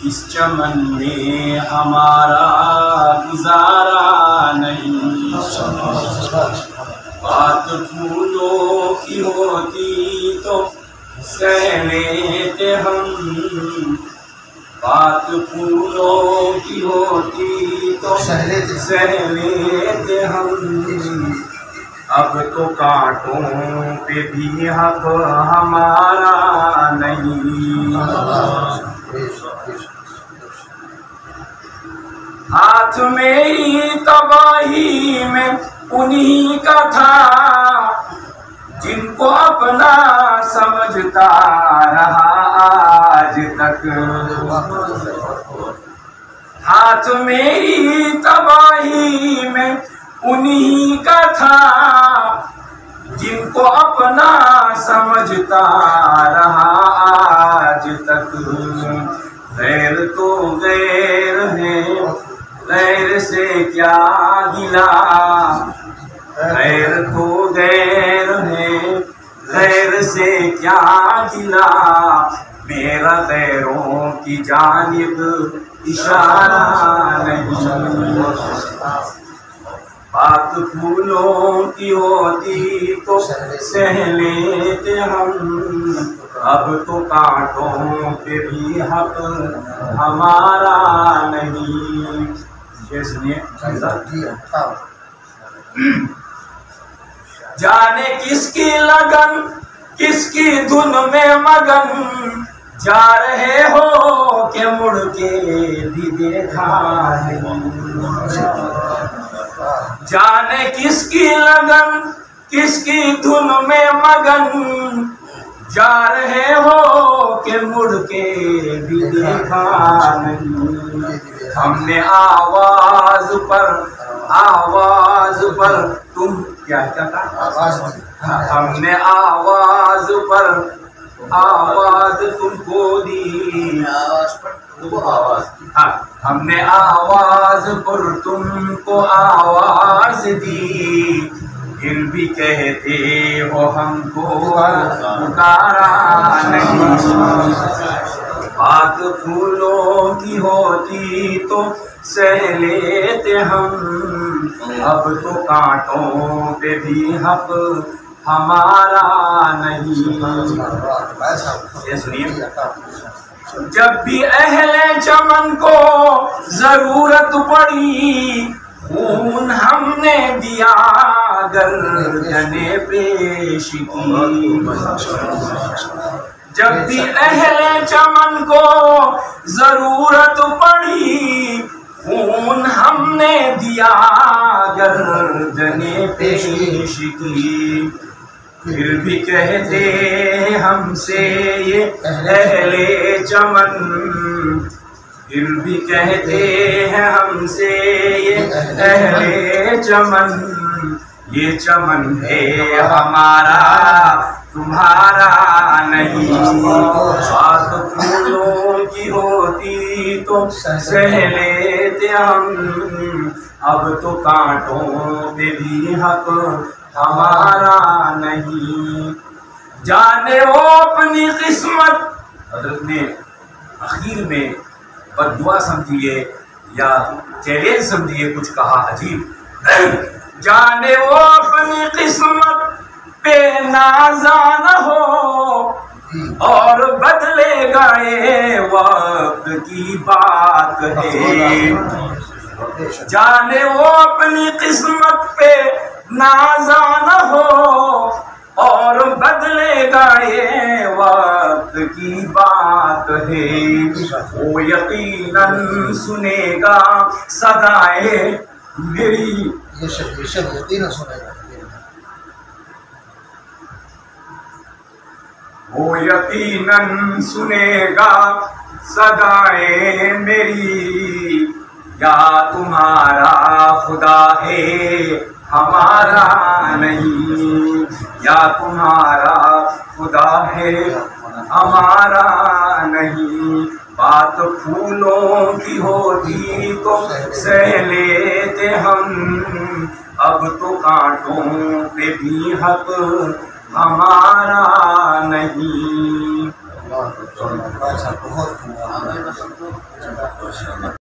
اس چمن میں ہمارا گزارا نہیں، بات پھولوں کی ہوتی تو سہ لیتے ہم، بات پھولوں کی ہوتی تو سہ لیتے ہم، اب تو کانٹوں پہ بھی حق ہمارا نہیں۔ ہاتھ میری تباہی میں انہی کا تھا، جن کو اپنا سمجھتا رہا آج تک، ہاتھ میری تباہی میں انہی کا تھا، جن کو اپنا سمجھتا رہا آج تک۔ غیر تو غیر ہے، غیر سے کیا گلا، غیر تو غیر ہے، غیر سے کیا گلا، میرا غیروں کی جانب اشارہ نہیں۔ بات پھولوں کی ہوتی تو سہ لیتے ہم، اب تو کانٹوں پہ بھی حق ہمارا نہیں۔ یہ سنیے، جانے کس کی لگن کس کی دھن میں مگن، جا رہے ہو کہ مڑ کے بھی دیکھا نہیں، جانے کس کی لگن کس کی دھن میں مگن، جا رہے ہو کہ مڑ کے بھی دیکھا نہیں۔ ہم نے آواز پر تم کیا کہا، ہم نے آواز تم کو دی، ہم نے آواز پر تم کو آواز دی، پھر بھی کہتے ہو ہم کو پکارا نہیں۔ بات پھولوں کی ہوتی تو سہ لیتے ہم، اب تو کانٹوں پہ بھی حق ہمارا نہیں۔ یہ سنیے، جب بھی اہل چمن کو ضرورت پڑی، خون ہم نے دیا گردن پیش کی، جب بھی اہل چمن کو ضرورت پڑی، خون ہم نے دیا گردن پیش کی، پھر بھی کہتے ہم سے یہ اہل چمن، پھر بھی کہتے ہیں ہم سے یہ اہل چمن، یہ چمن ہے ہمارا تمہارا نہیں۔ بات پھولوں کی ہوتی تو سہ لیتے ہم، اب تو کانٹوں پہ بھی حق ہمارا نہیں۔ جانے وہ اپنی قسمت، حضرت نے اخیر میں بد دعا سمجھیے یا چیلنج سمجھیے کچھ کہا عجیب، جانے وہ اپنی قسمت پہ نازا نہ ہو، اور بدلے گا یہ وقت کی بات ہے، جانے وہ اپنی قسمت پہ نازا نہ ہو، اور بدلے گا یہ وقت کی بات ہے، وہ یقیناً سنے گا صدائے میری، وہ یقیناً سنے گا صدائے میری، یا تمہارا خدا ہے ہمارا نہیں، یا تمہارا خدا ہے ہمارا نہیں۔ بات پھولوں کی ہوتی تو سہ لیتے ہم، اب تو کانٹوں پہ بھی حق ہمارا نہیں۔ اللہ